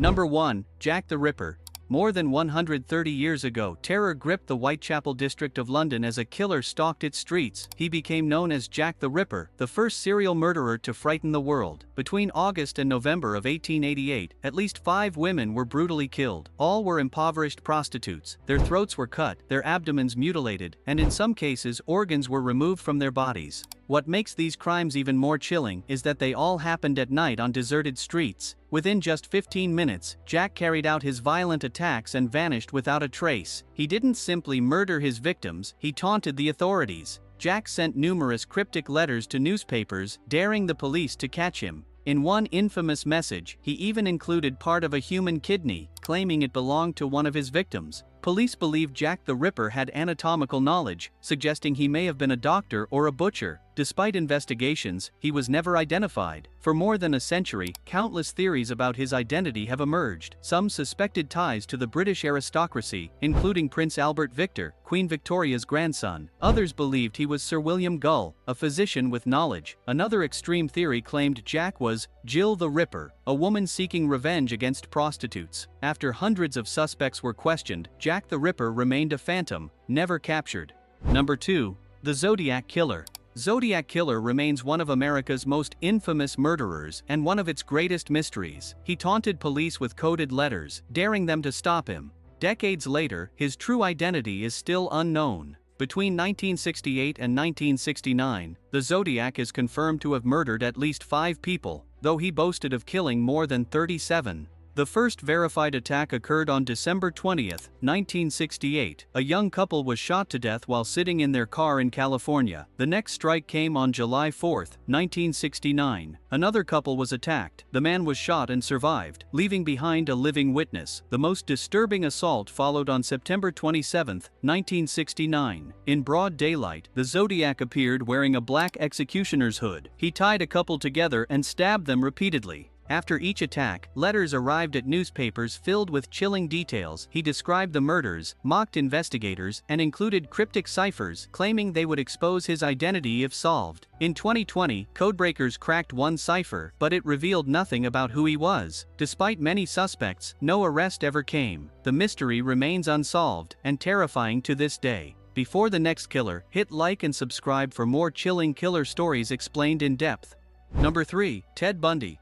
Number 1. Jack the Ripper. More than 130 years ago, terror gripped the Whitechapel district of London as a killer stalked its streets. He became known as Jack the Ripper, the first serial murderer to frighten the world. Between August and November of 1888, at least 5 women were brutally killed. All were impoverished prostitutes. Their throats were cut, their abdomens mutilated, and in some cases organs were removed from their bodies. What makes these crimes even more chilling is that they all happened at night on deserted streets. Within just 15 minutes, Jack carried out his violent attacks and vanished without a trace. He didn't simply murder his victims, he taunted the authorities. Jack sent numerous cryptic letters to newspapers, daring the police to catch him. In one infamous message, he even included part of a human kidney, claiming it belonged to one of his victims. Police believe Jack the Ripper had anatomical knowledge, suggesting he may have been a doctor or a butcher. Despite investigations, he was never identified. For more than a century, countless theories about his identity have emerged. Some suspected ties to the British aristocracy, including Prince Albert Victor, Queen Victoria's grandson. Others believed he was Sir William Gull, a physician with knowledge. Another extreme theory claimed Jack was Jill the Ripper, a woman seeking revenge against prostitutes. After hundreds of suspects were questioned, Jack the Ripper remained a phantom, never captured. Number 2. The Zodiac Killer. Zodiac Killer remains one of America's most infamous murderers and one of its greatest mysteries. He taunted police with coded letters, daring them to stop him. Decades later, his true identity is still unknown. Between 1968 and 1969, the Zodiac is confirmed to have murdered at least 5 people, though he boasted of killing more than 37. The first verified attack occurred on December 20, 1968. A young couple was shot to death while sitting in their car in California. The next strike came on July 4, 1969. Another couple was attacked. The man was shot and survived, leaving behind a living witness. The most disturbing assault followed on September 27, 1969. In broad daylight, the Zodiac appeared wearing a black executioner's hood. He tied a couple together and stabbed them repeatedly. After each attack, letters arrived at newspapers filled with chilling details. He described the murders, mocked investigators, and included cryptic ciphers, claiming they would expose his identity if solved. In 2020, codebreakers cracked one cipher, but it revealed nothing about who he was. Despite many suspects, no arrest ever came. The mystery remains unsolved and terrifying to this day. Before the next killer, hit like and subscribe for more chilling killer stories explained in depth. Number 3. Ted Bundy.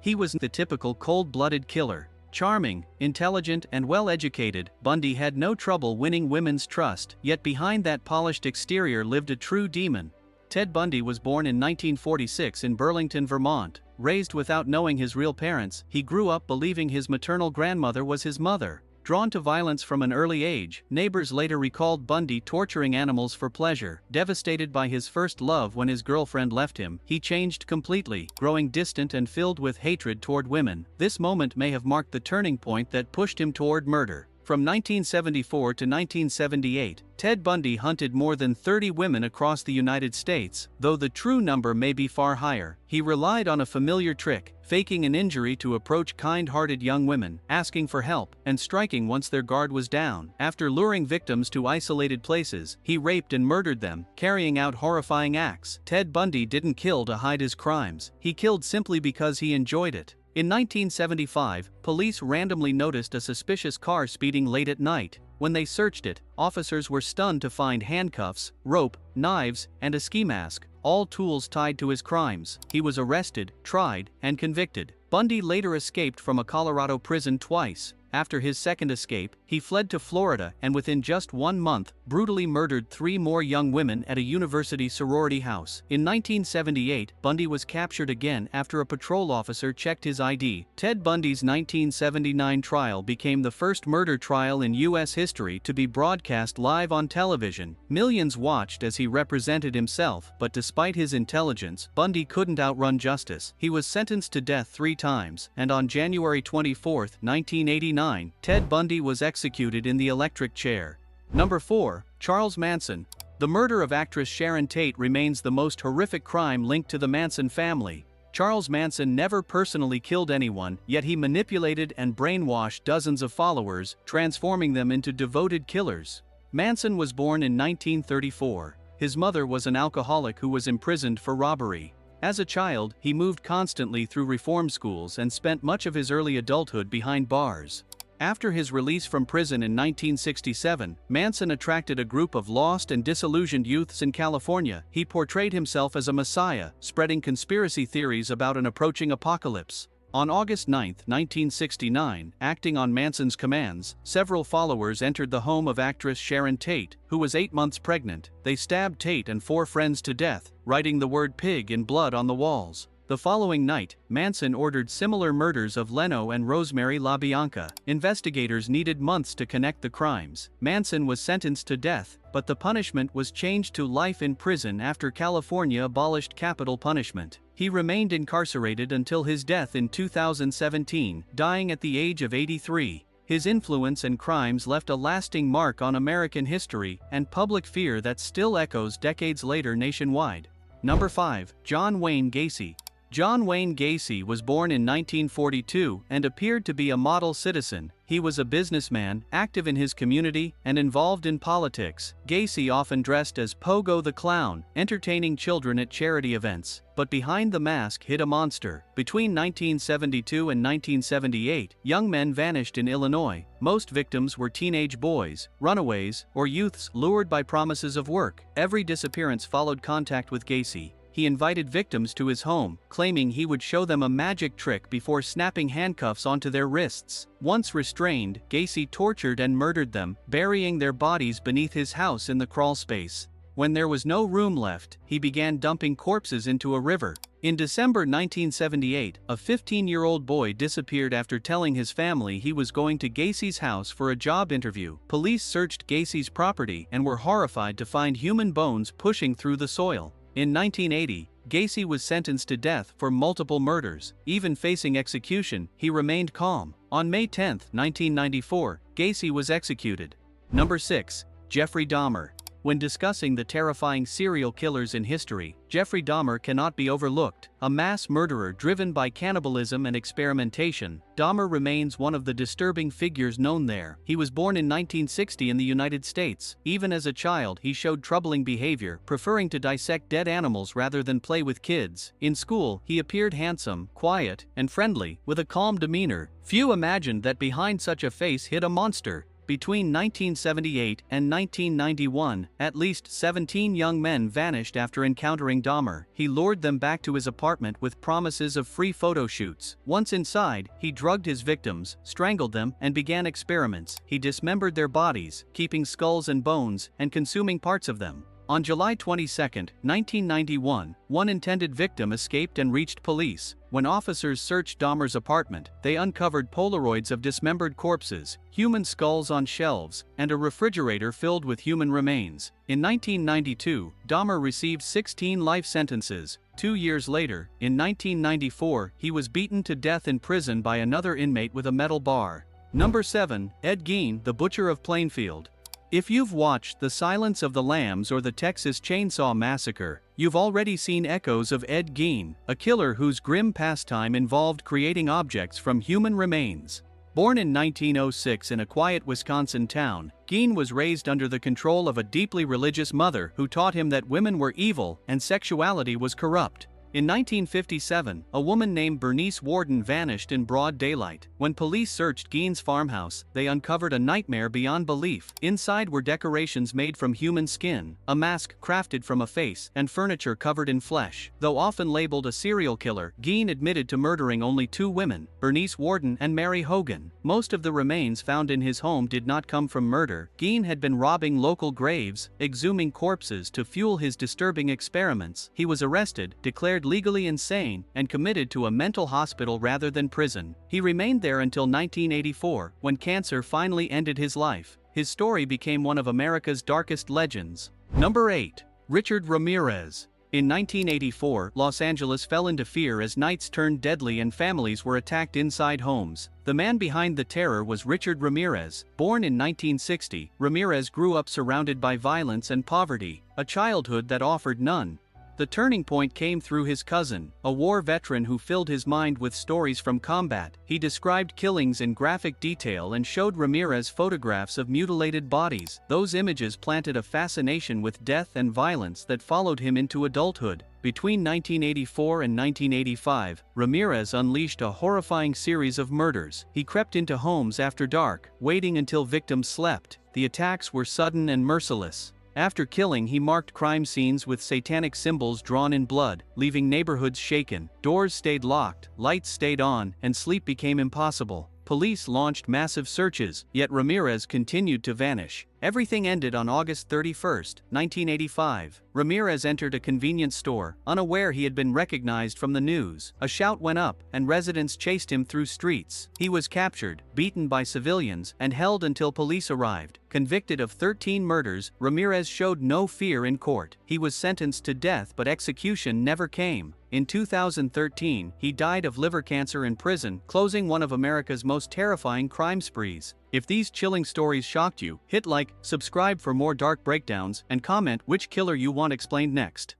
He was the typical cold-blooded killer. Charming, intelligent, and well-educated, Bundy had no trouble winning women's trust, yet behind that polished exterior lived a true demon. Ted Bundy was born in 1946 in Burlington, Vermont. Raised without knowing his real parents, he grew up believing his maternal grandmother was his mother. Drawn to violence from an early age, neighbors later recalled Bundy torturing animals for pleasure. Devastated by his first love when his girlfriend left him, he changed completely, growing distant and filled with hatred toward women. This moment may have marked the turning point that pushed him toward murder. From 1974 to 1978, Ted Bundy hunted more than 30 women across the United States, though the true number may be far higher. He relied on a familiar trick, faking an injury to approach kind-hearted young women, asking for help, and striking once their guard was down. After luring victims to isolated places, he raped and murdered them, carrying out horrifying acts. Ted Bundy didn't kill to hide his crimes. He killed simply because he enjoyed it. In 1975, police randomly noticed a suspicious car speeding late at night. When they searched it, officers were stunned to find handcuffs, rope, knives, and a ski mask, all tools tied to his crimes. He was arrested, tried, and convicted. Bundy later escaped from a Colorado prison twice. After his second escape, he fled to Florida and within just 1 month, brutally murdered 3 more young women at a university sorority house. In 1978, Bundy was captured again after a patrol officer checked his ID. Ted Bundy's 1979 trial became the first murder trial in U.S. history to be broadcast live on television. Millions watched as he represented himself, but despite his intelligence, Bundy couldn't outrun justice. He was sentenced to death 3 times, and on January 24, 1989, Ted Bundy was executed in the electric chair. Number 4. Charles Manson. The murder of actress Sharon Tate remains the most horrific crime linked to the Manson family. Charles Manson never personally killed anyone, yet he manipulated and brainwashed dozens of followers, transforming them into devoted killers. Manson was born in 1934. His mother was an alcoholic who was imprisoned for robbery. As a child, he moved constantly through reform schools and spent much of his early adulthood behind bars. After his release from prison in 1967, Manson attracted a group of lost and disillusioned youths in California. He portrayed himself as a messiah, spreading conspiracy theories about an approaching apocalypse. On August 9, 1969, acting on Manson's commands, several followers entered the home of actress Sharon Tate, who was 8 months pregnant. They stabbed Tate and 4 friends to death, writing the word pig in blood on the walls. The following night, Manson ordered similar murders of Leno and Rosemary LaBianca. Investigators needed months to connect the crimes. Manson was sentenced to death, but the punishment was changed to life in prison after California abolished capital punishment. He remained incarcerated until his death in 2017, dying at the age of 83. His influence and crimes left a lasting mark on American history and public fear that still echoes decades later nationwide. Number 5. John Wayne Gacy. John Wayne Gacy was born in 1942 and appeared to be a model citizen. He was a businessman, active in his community, and involved in politics. Gacy often dressed as Pogo the Clown, entertaining children at charity events. But behind the mask hid a monster. Between 1972 and 1978, young men vanished in Illinois. Most victims were teenage boys, runaways, or youths lured by promises of work. Every disappearance followed contact with Gacy. He invited victims to his home, claiming he would show them a magic trick before snapping handcuffs onto their wrists. Once restrained, Gacy tortured and murdered them, burying their bodies beneath his house in the crawlspace. When there was no room left, he began dumping corpses into a river. In December 1978, a 15-year-old boy disappeared after telling his family he was going to Gacy's house for a job interview. Police searched Gacy's property and were horrified to find human bones pushing through the soil. In 1980, Gacy was sentenced to death for multiple murders. Even facing execution, he remained calm. On May 10, 1994, Gacy was executed. Number 6. Jeffrey Dahmer. When discussing the terrifying serial killers in history, Jeffrey Dahmer cannot be overlooked. A mass murderer driven by cannibalism and experimentation, Dahmer remains one of the disturbing figures known there. He was born in 1960 in the United States. Even as a child, he showed troubling behavior, preferring to dissect dead animals rather than play with kids. In school, he appeared handsome, quiet, and friendly, with a calm demeanor. Few imagined that behind such a face hid a monster. Between 1978 and 1991, at least 17 young men vanished after encountering Dahmer. He lured them back to his apartment with promises of free photo shoots. Once inside, he drugged his victims, strangled them, and began experiments. He dismembered their bodies, keeping skulls and bones, and consuming parts of them. On July 22, 1991, one intended victim escaped and reached police. When officers searched Dahmer's apartment, they uncovered Polaroids of dismembered corpses, human skulls on shelves, and a refrigerator filled with human remains. In 1992, Dahmer received 16 life sentences. 2 years later, in 1994, he was beaten to death in prison by another inmate with a metal bar. Number 7. Ed Gein, the Butcher of Plainfield. If you've watched The Silence of the Lambs or the Texas Chainsaw Massacre, you've already seen echoes of Ed Gein, a killer whose grim pastime involved creating objects from human remains. Born in 1906 in a quiet Wisconsin town, Gein was raised under the control of a deeply religious mother who taught him that women were evil and sexuality was corrupt. In 1957, a woman named Bernice Worden vanished in broad daylight. When police searched Gein's farmhouse, they uncovered a nightmare beyond belief. Inside were decorations made from human skin, a mask crafted from a face, and furniture covered in flesh. Though often labeled a serial killer, Gein admitted to murdering only 2 women, Bernice Worden and Mary Hogan. Most of the remains found in his home did not come from murder. Gein had been robbing local graves, exhuming corpses to fuel his disturbing experiments. He was arrested, declared legally insane, and committed to a mental hospital rather than prison. He remained there until 1984, when cancer finally ended his life. His story became one of America's darkest legends. Number 8. Richard Ramirez. In 1984, Los Angeles fell into fear as nights turned deadly and families were attacked inside homes. The man behind the terror was Richard Ramirez. Born in 1960, Ramirez grew up surrounded by violence and poverty, a childhood that offered none. The turning point came through his cousin, a war veteran who filled his mind with stories from combat. He described killings in graphic detail and showed Ramirez photographs of mutilated bodies. Those images planted a fascination with death and violence that followed him into adulthood. Between 1984 and 1985, Ramirez unleashed a horrifying series of murders. He crept into homes after dark, waiting until victims slept. The attacks were sudden and merciless. After killing, he marked crime scenes with satanic symbols drawn in blood, leaving neighborhoods shaken. Doors stayed locked, lights stayed on, and sleep became impossible. Police launched massive searches, yet Ramirez continued to vanish. Everything ended on August 31, 1985. Ramirez entered a convenience store, unaware he had been recognized from the news. A shout went up, and residents chased him through streets. He was captured, beaten by civilians, and held until police arrived. Convicted of 13 murders, Ramirez showed no fear in court. He was sentenced to death, but execution never came. In 2013, he died of liver cancer in prison, closing one of America's most terrifying crime sprees. If these chilling stories shocked you, hit like, subscribe for more dark breakdowns, and comment which killer you want explained next.